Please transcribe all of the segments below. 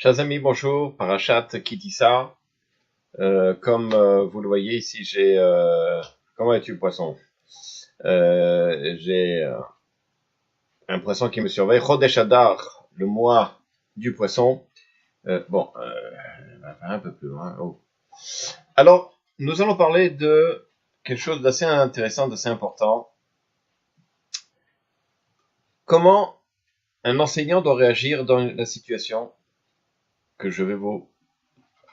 Chers amis, bonjour, Parashat Kitissa. Comme vous le voyez ici, j'ai... comment es-tu, poisson? J'ai un poisson qui me surveille. Chodesh Adar, le mois du poisson. Un peu plus loin. Oh. Alors, nous allons parler de quelque chose d'assez intéressant, d'assez important. Comment un enseignant doit réagir dans la situation que je vais vous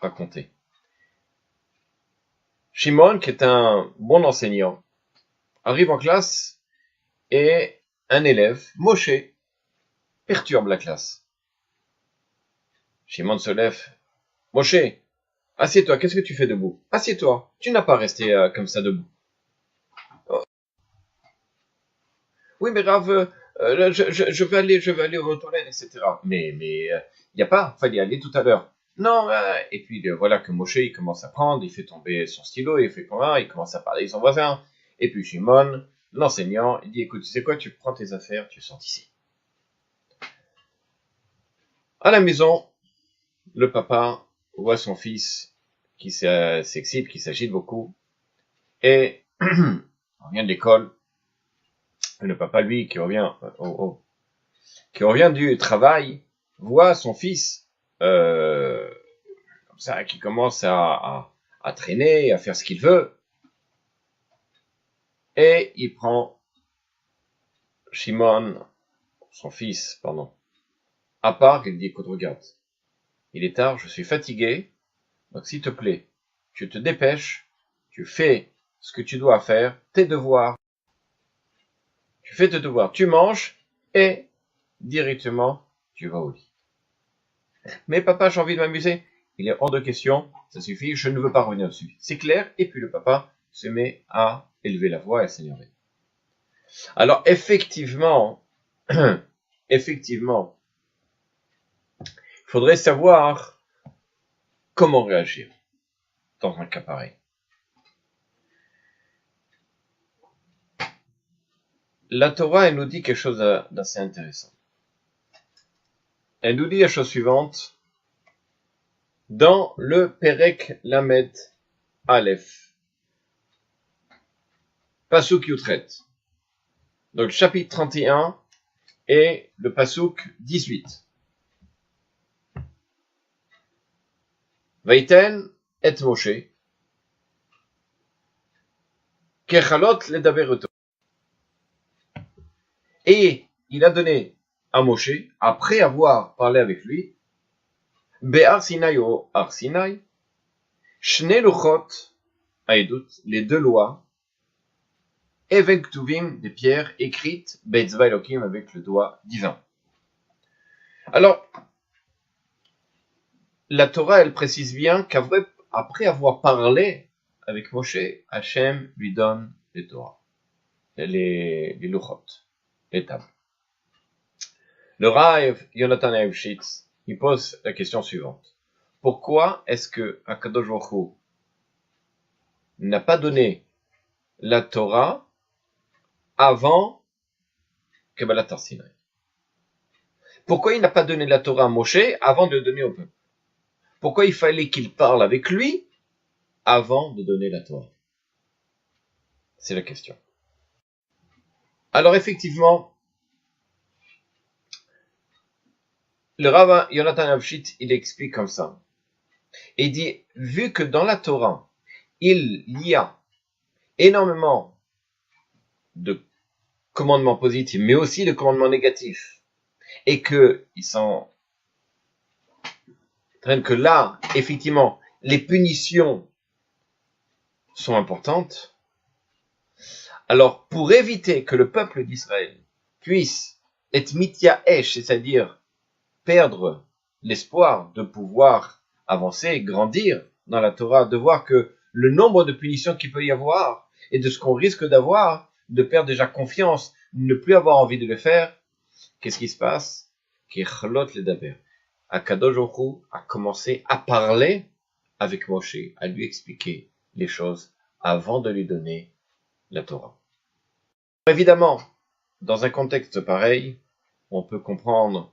raconter. Shimon, qui est un bon enseignant, arrive en classe et un élève, Moshe, perturbe la classe. Shimon se lève. Moshe, assieds-toi, qu'est-ce que tu fais debout? Assieds-toi, tu n'as pas resté comme ça debout. Oh. Oui, mais Rav, je vais aller aux toilettes, etc. Mais il n'y a pas, fallait aller tout à l'heure. Non, et puis voilà que Moshe, il commence à prendre, il fait tomber son stylo, il fait comment, il commence à parler avec son voisin. Et puis Shimon, l'enseignant, il dit, écoute, tu sais quoi, tu prends tes affaires, tu sors d'ici. À la maison, le papa voit son fils qui s'excite, qui s'agite beaucoup, et on revient de l'école. Et le papa, lui, qui revient du travail, voit son fils comme ça, qui commence à traîner, à faire ce qu'il veut, et il prend Shimon, son fils, à part, il dit, écoute, regarde, il est tard, je suis fatigué, donc s'il te plaît, tu te dépêches, tu fais ce que tu dois faire, tes devoirs, tu fais tes devoirs, tu manges, et directement, tu vas au lit. Mais papa, j'ai envie de m'amuser. Il est hors de question, ça suffit, je ne veux pas revenir dessus. C'est clair, et puis le papa se met à élever la voix et à s'énerver. Alors, effectivement, il faudrait savoir comment réagir dans un cas pareil. La Torah, elle nous dit quelque chose d'assez intéressant. Elle nous dit la chose suivante. Dans le Perek Lamed Aleph, Pasuk Yutret, donc chapitre 31 et le Pasuk 18. Vaiten et Moshe, Kechalot ledaveruto. Et il a donné à Moshe, après avoir parlé avec lui, Be'ar Sinai ou Ar Sinai, Shne Luchot, Aedut, les deux lois, Even Ktuvim, des pierres écrites, Be'etzva Elokim, avec le doigt divin. Alors, la Torah, elle précise bien qu'après avoir parlé avec Moshe, Hachem lui donne les Torah, les Luchot, les tables. Le Rav Yonatan Eivshitz, il pose la question suivante. Pourquoi est-ce que Akadosh Baruch Hu n'a pas donné la Torah avant Kabbalat Har Sinai? Pourquoi il n'a pas donné la Torah à Moshe avant de le donner au peuple? Pourquoi il fallait qu'il parle avec lui avant de donner la Torah? C'est la question. Alors effectivement, le Rav Yonatan Eivshitz, il explique comme ça. Il dit, vu que dans la Torah, il y a énormément de commandements positifs, mais aussi de commandements négatifs, et que ils sont que là, effectivement, les punitions sont importantes. Alors, pour éviter que le peuple d'Israël puisse être mityaesh, c'est-à-dire perdre l'espoir de pouvoir avancer, grandir dans la Torah, de voir que le nombre de punitions qu'il peut y avoir et de ce qu'on risque d'avoir, de perdre déjà confiance, ne plus avoir envie de le faire, qu'est-ce qui se passe? Akadosh Baruch Hu a commencé à parler avec Moshe, à lui expliquer les choses avant de lui donner la Torah. Évidemment, dans un contexte pareil, on peut comprendre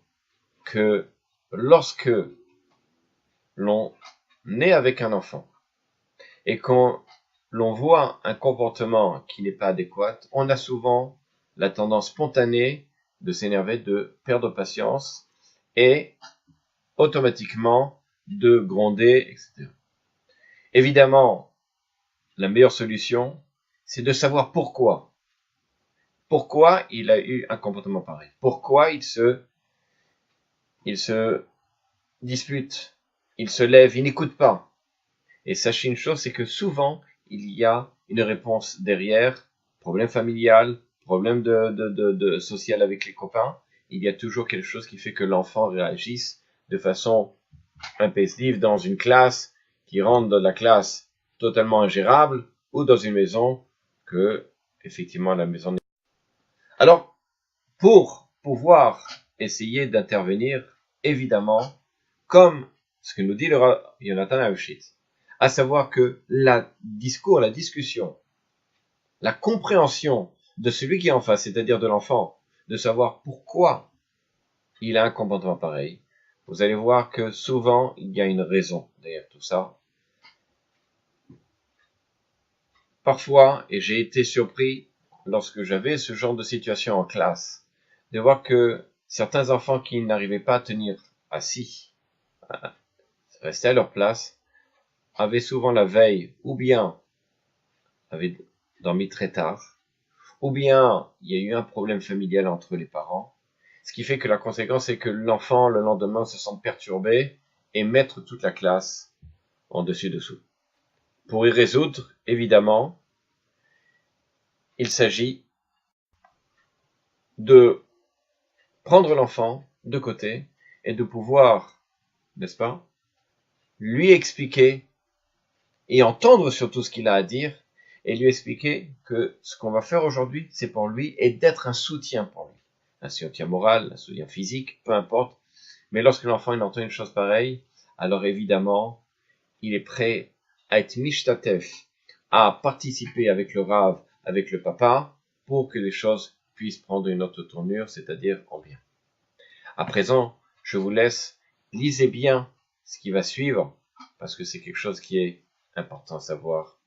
que lorsque l'on naît avec un enfant et quand l'on voit un comportement qui n'est pas adéquat, on a souvent la tendance spontanée de s'énerver, de perdre patience et automatiquement de gronder, etc. Évidemment, la meilleure solution, c'est de savoir pourquoi. Pourquoi il a eu un comportement pareil. Pourquoi il se dispute, il se lève, il n'écoute pas. Et sachez une chose, c'est que souvent, il y a une réponse derrière, problème familial, problème de social avec les copains. Il y a toujours quelque chose qui fait que l'enfant réagisse de façon impulsive dans une classe, qui rentre dans la classe totalement ingérable, ou dans une maison que, effectivement, la maison n'est pas. Alors, pour pouvoir essayer d'intervenir, évidemment, comme ce que nous dit le Jonathan Auschwitz, à savoir que la discussion, la compréhension de celui qui est en face, c'est-à-dire de l'enfant, de savoir pourquoi il a un comportement pareil, vous allez voir que souvent, il y a une raison derrière tout ça. Parfois, et j'ai été surpris lorsque j'avais ce genre de situation en classe, de voir que certains enfants qui n'arrivaient pas à tenir assis, à rester à leur place, avaient souvent la veille, ou bien avaient dormi très tard, ou bien il y a eu un problème familial entre les parents, ce qui fait que la conséquence est que l'enfant, le lendemain, se sent perturbé et mettre toute la classe en dessus-dessous. Pour y résoudre, évidemment, il s'agit de prendre l'enfant de côté et de pouvoir, n'est-ce pas, lui expliquer et entendre surtout ce qu'il a à dire et lui expliquer que ce qu'on va faire aujourd'hui, c'est pour lui et d'être un soutien pour lui. Un soutien moral, un soutien physique, peu importe. Mais lorsque l'enfant il entend une chose pareille, alors évidemment, il est prêt à être mishtatef, à participer avec le Rav, avec le papa, pour que les choses puissent prendre une autre tournure, c'est-à-dire en bien. À présent, je vous laisse, lisez bien ce qui va suivre, parce que c'est quelque chose qui est important à savoir